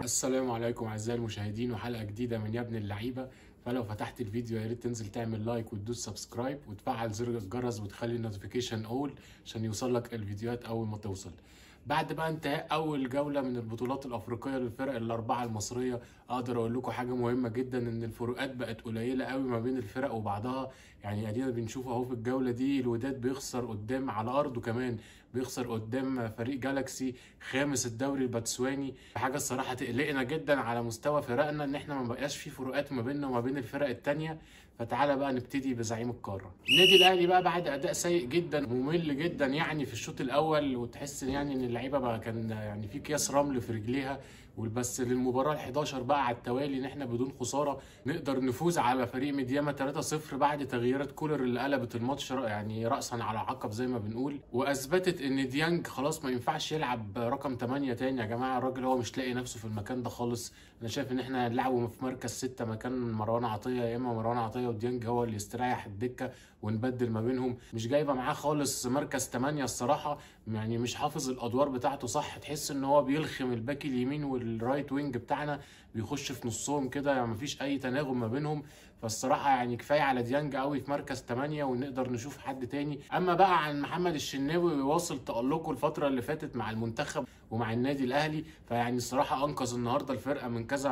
السلام عليكم اعزائي المشاهدين، وحلقه جديده من يا ابن اللعيبه. فلو فتحت الفيديو يا ريت تنزل تعمل لايك وتدوس سبسكرايب وتفعل زر الجرس وتخلي النوتيفيكيشن اول عشان يوصلك الفيديوهات اول ما توصل. بعد بقى انتهاء اول جوله من البطولات الافريقيه للفرق الاربعه المصريه، اقدر اقول لكم حاجه مهمه جدا، ان الفروقات بقت قليله قوي ما بين الفرق وبعضها. يعني ادينا بنشوف اهو في الجوله دي الوداد بيخسر قدام على ارضه، كمان بيخسر قدام فريق جالاكسي خامس الدوري الباتسواني. حاجه الصراحه تقلقنا جدا على مستوى فرقنا، ان احنا ما بقاش في فروقات ما بيننا وما بين الفرق التانيه. فتعالى بقى نبتدي بزعيم القاره. النادي الاهلي بقى بعد اداء سيء جدا ممل جدا يعني في الشوط الاول، وتحس يعني ان اللعيبه بقى كان يعني في اكياس رمل في رجليها. وبس للمباراه ال11 بقى على التوالي ان احنا بدون خساره نقدر نفوز على فريق ميدياما 3-0 بعد تغييرات كولر اللي قلبت الماتش يعني راسا على عقب زي ما بنقول، واثبتت ان ديانج خلاص ما ينفعش يلعب رقم 8 تاني. يا جماعه الراجل هو مش لاقي نفسه في المكان ده خالص. انا شايف ان احنا نلعبه في مركز 6 مكان مروان عطيه، يا اما مروان عطيه وديانج هو اللي يستريح الدكه ونبدل ما بينهم. مش جايبه معاه خالص مركز 8 الصراحه، يعني مش حافظ الادوار بتاعته صح. تحس ان هو بيلخم الباك اليمين والرايت وينج بتاعنا، بيخش في نصهم كده، يعني مفيش اي تناغم ما بينهم. فالصراحه يعني كفايه على ديانج قوي في مركز 8 ونقدر نشوف حد تاني. اما بقى عن محمد الشناوي ويواصل تألقه الفتره اللي فاتت مع المنتخب ومع النادي الاهلي، فيعني الصراحه انقذ النهارده الفرقه من كذا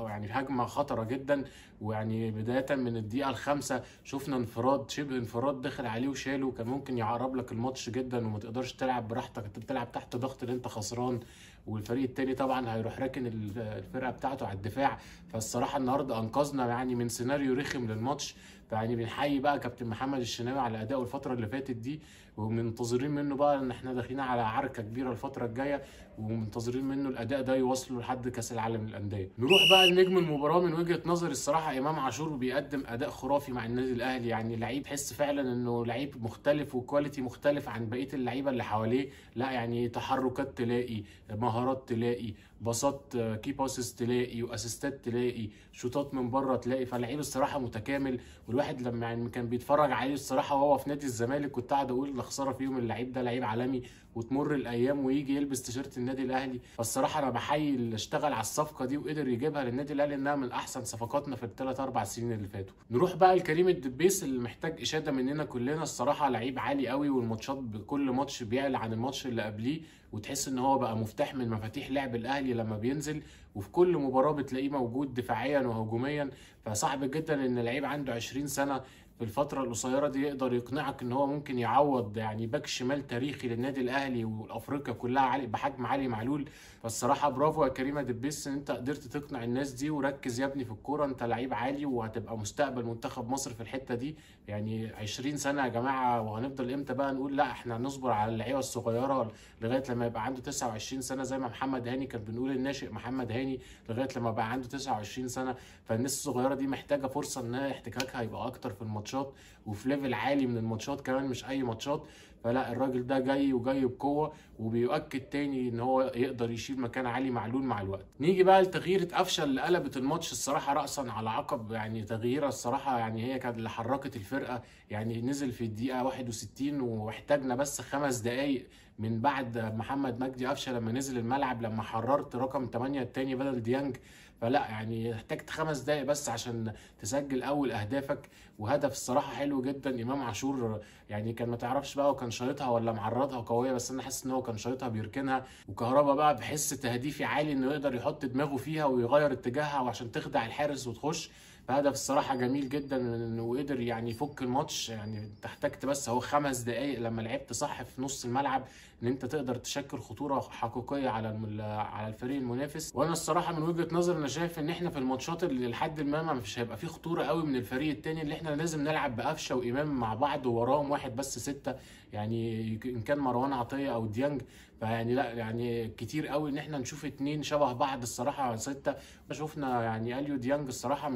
يعني هجمه خطره جدا. ويعني بدايه من الدقيقه الخامسه شفنا انفراد، شبه انفراد دخل عليه وشاله، كان ممكن يعرب لك الماتش جدا وما تقدرش تلعب براحتك. انت بتلعب تحت ضغط ان انت خسران، والفريق التاني طبعا هيروح راكن الفرقه بتاعته على الدفاع. فالصراحه النهارده انقذنا يعني من سيناريو رخم للماتش. فيعني بنحيي بقى كابتن محمد الشناوي على ادائه الفتره اللي فاتت دي، ومنتظرين منه بقى ان احنا داخلين على عركه كبيره الفتره الجايه، ومنتظرين منه الاداء ده يوصله لحد كاس العالم للانديه. نروح بقى لنجم المباراه من وجهه نظري الصراحه امام عاشور، بيقدم اداء خرافي مع النادي الاهلي. يعني لعيب تحس فعلا انه لعيب مختلف وكواليتي مختلف عن بقيه اللعيبه اللي حواليه. لا يعني تحركات تلاقي، مهارات تلاقي، باصات كي باسز تلاقي، واسيستات تلاقي، شوطات من بره تلاقي. فاللعيب الصراحه متكامل. والواحد لما يعني كان بيتفرج عليه الصراحه وهو في نادي الزمالك كنت قاعد اقول لا خساره فيهم، اللعيب ده لعيب عالمي. وتمر الايام ويجي يلبس تيشيرت النادي الاهلي. فالصراحه انا بحيي اللي اشتغل على الصفقه دي وقدر يجيبها للنادي الاهلي، انها من احسن صفقاتنا في الثلاث اربع سنين اللي فاتوا. نروح بقى لكريم الدبيس اللي محتاج اشاده مننا كلنا. الصراحه لعيب عالي قوي، والماتشات بكل ماتش بيعلى عن الماتش اللي قبليه، وتحس ان هو بقى مفتاح من مفاتيح لعب الاهلي لما بينزل. وفي كل مباراه بتلاقيه موجود دفاعيا وهجوميا. فصعب جدا ان لعيب عنده 20 سنه في الفترة القصيرة دي يقدر يقنعك ان هو ممكن يعوض يعني باك شمال تاريخي للنادي الاهلي والافريقيا كلها بحجم علي معلول. فالصراحة برافو يا كريم دبيس ان انت قدرت تقنع الناس دي. وركز يا ابني في الكورة، انت لعيب عالي وهتبقى مستقبل منتخب مصر في الحتة دي. يعني 20 سنة يا جماعة، وهنفضل امتى بقى نقول لا احنا هنصبر على اللعيبة الصغيرة لغاية لما يبقى عنده 29 سنة زي ما محمد هاني كان بنقول الناشئ محمد هاني لغاية لما بقى عنده 29 سنة. فالناس الصغيرة دي محتاجة فرصة ان احتكاكها يبقى اكتر في الماتشات، وفي ليفل عالي من الماتشات كمان، مش اي ماتشات. فلا الراجل ده جاي وجاي بقوه، وبيؤكد تاني ان هو يقدر يشيل مكان علي معلول مع الوقت. نيجي بقى لتغييره قفشه اللي قلبت الماتش الصراحه راسا على عقب. يعني تغييره الصراحه يعني هي كانت اللي حركت الفرقه. يعني نزل في الدقيقه 61 واحتاجنا بس 5 دقائق من بعد محمد مجدي قفشه لما نزل الملعب، لما حررت رقم 8 التاني بدل ديانج. فلا يعني احتجت 5 دقائق بس عشان تسجل اول اهدافك. وهدف الصراحه حلو جدا امام عاشور. يعني كان ما تعرفش بقى هو كان شايطها ولا معرضها قويه، بس انا حاسس ان هو كان شايطها بيركنها. وكهربا بقى بحس تهديفي عالي انه يقدر يحط دماغه فيها ويغير اتجاهها وعشان تخدع الحارس وتخش. فهدف الصراحه جميل جدا انه قدر يعني يفك الماتش. يعني انت احتجت بس هو 5 دقائق لما لعبت صح في نص الملعب ان انت تقدر تشكل خطوره حقيقيه على الفريق المنافس. وانا الصراحه من وجهه نظري انا شايف ان احنا في الماتشات اللي لحد ما مش هيبقى فيه خطوره قوي من الفريق التاني، اللي احنا لازم نلعب بقفشه وامام مع بعض ووراهم واحد بس 6، يعني ان كان مروان عطيه او ديانج. فيعني لا يعني كتير قوي ان احنا نشوف 2 شبه بعض الصراحه 6. شفنا يعني اليو ديانج الصراحه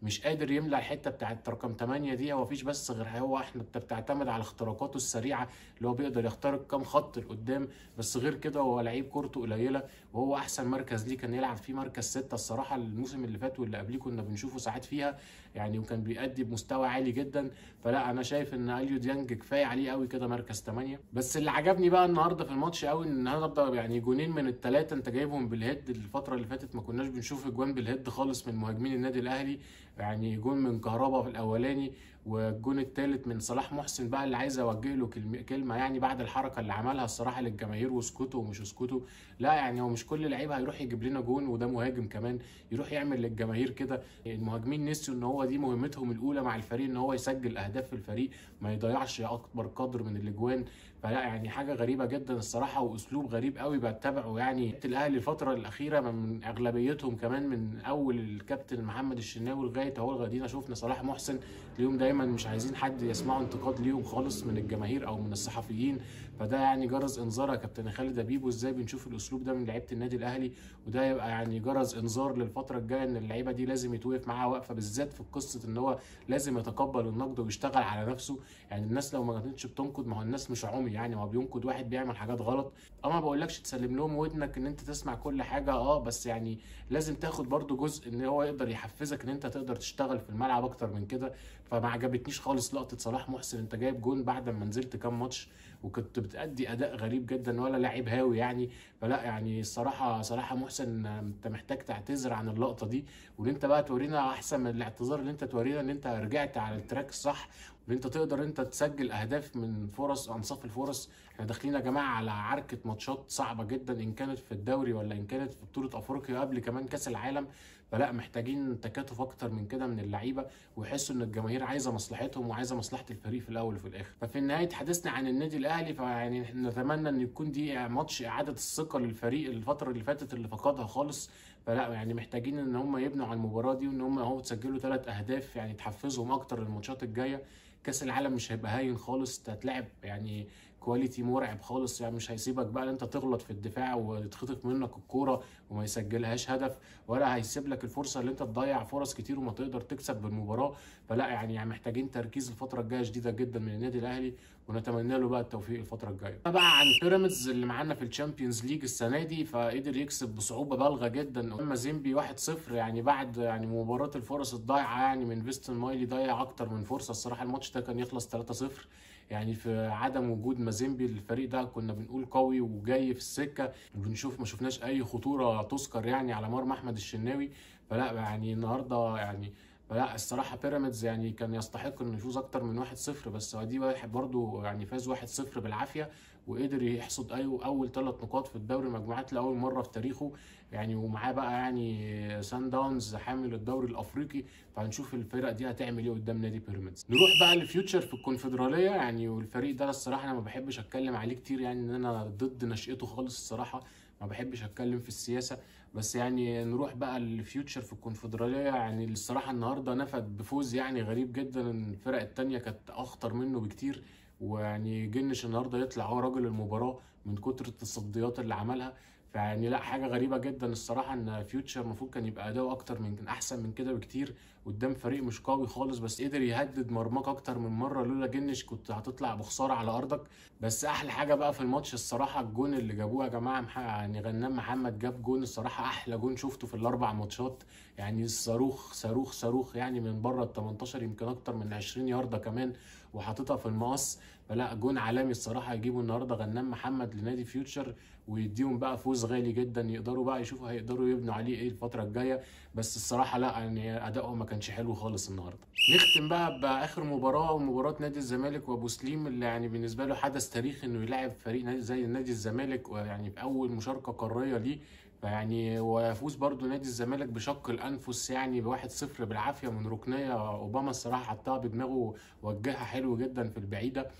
مش قادر يملى الحته بتاعت رقم 8 دي. هو مفيش بس غير هو احنا بتعتمد على اختراقاته السريعه اللي هو بيقدر يخترق كام خط لقدام. بس غير كده هو لعيب كورته قليله، وهو احسن مركز ليه كان يلعب فيه مركز 6 الصراحه. الموسم اللي فات واللي قبليه كنا بنشوفه ساعات فيها. يعني، وكان بيأدي بمستوى عالي جدا. فلا انا شايف ان اليو ديانج كفايه عليه قوي كده مركز 8. بس اللي عجبني بقى النهارده في الماتش قوي ان النهارده يعني جونين من الثلاثه انت جايبهم بالهيد. الفتره اللي فاتت ما كناش بنشوف اجوان بالهيد خالص من مهاجمين النادي الاهلي. يعني جون من كهربا في الاولاني، والجون الثالث من صلاح محسن بقى اللي عايز اوجه له كلمه يعني بعد الحركه اللي عملها الصراحه للجماهير، واسكتوا ومش اسكتوا. لا يعني هو مش كل لعيب هيروح يجيب لنا جون، وده مهاجم كمان يروح يعمل للجماهير كده. المهاجمين نسيوا ان هو دي مهمتهم الاولى مع الفريق، ان هو يسجل اهداف في الفريق، ما يضيعش اكبر قدر من الاجوان. فلا يعني حاجه غريبه جدا الصراحه، واسلوب غريب قوي بتبعه يعني الاهلي الفتره الاخيره، من اغلبيتهم كمان من اول الكابتن محمد الشناوي لغايه اهو لغايه شفنا صلاح محسن. اليوم دايما مش عايزين حد يسمعوا انتقاد ليهم خالص من الجماهير او من الصحفيين. فده يعني جرس انذار يا كابتن خالد بيبو، ازاي بنشوف الاسلوب ده من لعيبه النادي الاهلي. وده يبقى يعني جرس انذار للفتره الجايه ان اللعيبه دي لازم يتوقف معاها وقفه، بالذات في قصه ان هو لازم يتقبل النقد ويشتغل على نفسه. يعني الناس لو ما كانتش بتنقد، ما هو الناس مش عمي يعني، ما بينقد واحد بيعمل حاجات غلط. ما بقولكش تسلم لهم ودنك ان انت تسمع كل حاجه، بس يعني لازم تاخد برضو جزء ان هو يقدر يحفزك ان انت تقدر تشتغل في الملعب اكتر من كده. فما عجبتنيش خالص لقطه صلاح محسن، انت جايب جون بعد ما نزلت كام ماتش وكنت بتأدي اداء غريب جدا، ولا لاعب هاوي يعني. فلا يعني الصراحه صلاح محسن انت محتاج تعتذر عن اللقطه دي، وان انت بقى تورينا احسن من الاعتذار اللي انت تورينا ان انت رجعت على التراك الصح، وان انت تقدر انت تسجل اهداف من فرص انصاف الفرص. احنا داخلين يا جماعه على عركه ماتشات صعبه جدا، ان كانت في الدوري ولا ان كانت في بطوله افريقيا قبل كمان كاس العالم. فلا محتاجين تكاتف اكتر من كده من اللعيبه، ويحسوا ان الجماهير عايزه مصلحتهم وعايزه مصلحه الفريق في الاول وفي الاخر. ففي نهايه حديثنا عن النادي الاهلي، فيعني نتمنى ان يكون دي ماتش اعاده الثقه للفريق الفتره اللي فاتت اللي فقدها خالص. فلا يعني محتاجين ان هم يبنوا على المباراه دي، وان هم اهو تسجلوا 3 اهداف يعني تحفزهم اكتر للماتشات الجايه. كاس العالم مش هيبقى هاين خالص، هتلعب يعني كواليتي مرعب خالص. يعني مش هيسيبك بقى ان انت تغلط في الدفاع وتتخطف منك الكوره وما يسجلهاش هدف، ولا هيسيب لك الفرصه اللي انت تضيع فرص كتير وما تقدر تكسب بالمباراه. فلا يعني محتاجين تركيز الفتره الجايه شديده جدا من النادي الاهلي، ونتمنى له بقى التوفيق الفتره الجايه. بقى عن بيراميدز اللي معانا في الشامبيونز ليج السنه دي، فقدر يكسب بصعوبه بالغه جدا قدام مازيمبي 1-0، يعني بعد يعني مباراه الفرص الضايعه يعني من فيستون مايلي، ضيع اكتر من فرصه. الصراحه الماتش ده كان يخلص 3-0 يعني في عدم وجود مازيمبي. الفريق ده كنا بنقول قوي وجاي في السكه، وبنشوف ما شفناش اي خطوره تذكر يعني على مرمى احمد الشناوي. فلا يعني النهارده يعني فلا الصراحه بيراميدز يعني كان يستحق انه يفوز اكتر من 1-0، بس هو دي واحد برده يعني فاز 1-0 بالعافيه، وقدر يحصد اول 3 نقاط في الدوري المجموعات لاول مره في تاريخه يعني. ومعاه بقى يعني سان داونز حامل الدوري الافريقي. فهنشوف الفرق دي هتعمل ايه قدام نادي بيراميدز. نروح بقى لفيوتشر في الكونفدراليه يعني، والفريق ده الصراحه انا ما بحبش اتكلم عليه كتير يعني، ان انا ضد نشأته خالص الصراحه، ما بحبش اتكلم في السياسه. بس يعني نروح بقى للفيوتشر في الكونفدراليه. يعني الصراحه النهارده نفد بفوز يعني غريب جدا، الفرق التانيه كانت اخطر منه بكتير. ويعني جنش النهارده يطلع هو راجل المباراه من كتر التصديات اللي عملها. فيعني لا حاجه غريبه جدا الصراحه ان فيوتشر المفروض كان يبقى اداؤه اكتر من احسن من كده بكتير قدام فريق مش قوي خالص، بس قدر يهدد مرماك اكتر من مره. لولا جنش كنت هتطلع بخساره على ارضك. بس احلى حاجه بقى في الماتش الصراحه الجون اللي جابوه يا جماعه. يعني غنام محمد جاب جون الصراحه احلى جون شفته في الاربع ماتشات، يعني صاروخ صاروخ صاروخ يعني من بره ال 18 يمكن اكتر من 20 يارده كمان، وحاططها في المقص. فلا جون عالمي الصراحه يجيبوا النهارده غنام محمد لنادي فيوتشر، ويديهم بقى فوز غالي جدا، يقدروا بقى يشوفوا هيقدروا يبنوا عليه ايه الفتره الجايه. بس الصراحه لا يعني ادائهم ما كانش حلو خالص النهارده. نختم بقى باخر مباراه، ومباراه نادي الزمالك وابو سليم، اللي يعني بالنسبه له حدث تاريخي انه يلاعب فريق زي نادي الزمالك، ويعني في اول مشاركه قاريه ليه. فيعني ويفوز برضو نادي الزمالك بشق الانفس يعني ب1-0 بالعافيه من ركنيه اوباما الصراحه حطها بدماغه، وجهها حلو جدا في البعيده.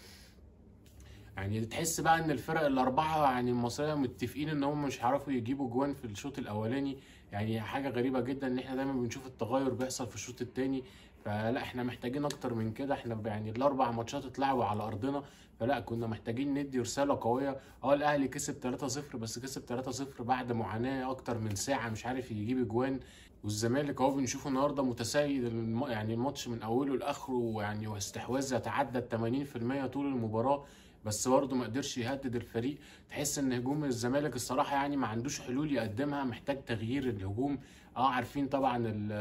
يعني تحس بقى ان الفرق الاربعه يعني المصريه متفقين ان هم مش هيعرفوا يجيبوا جوان في الشوط الاولاني. يعني حاجه غريبه جدا ان احنا دايما بنشوف التغير بيحصل في الشوط الثاني. فلا احنا محتاجين اكتر من كده. احنا يعني الاربع ماتشات اتلعبوا على ارضنا، فلا كنا محتاجين ندي رساله قويه. الاهلي كسب 3-0، بس كسب 3-0 بعد معاناه اكتر من ساعه مش عارف يجيب اجوان. والزمالك اهو بنشوفه النهارده متسيد يعني الماتش من اوله لاخره، يعني واستحواذ يتعدى 80% طول المباراه. بس برضه ما قدرش يهدد الفريق. تحس ان هجوم الزمالك الصراحه يعني ما عندوش حلول يقدمها، محتاج تغيير الهجوم. عارفين طبعا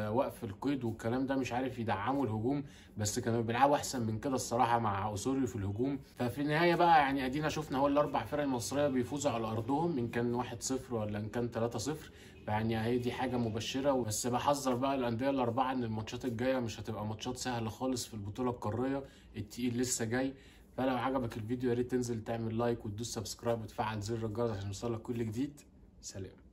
وقف القيد والكلام ده مش عارف يدعموا الهجوم، بس كانوا بيلعبوا احسن من كده الصراحه مع اسوريو في الهجوم. ففي النهايه بقى يعني ادينا شفنا هو الاربع فرق المصريه بيفوزوا على ارضهم، ان كان 1-0 ولا ان كان 3-0. فيعني هي دي حاجه مبشره. بس بحذر بقى الانديه الاربعه ان الماتشات الجايه مش هتبقى ماتشات سهله خالص في البطوله القاريه، التقيل لسه جاي. فلو عجبك الفيديو يا ريت تنزل تعمل لايك وتدوس سبسكرايب وتفعل زر الجرس عشان يوصلك كل جديد. سلام.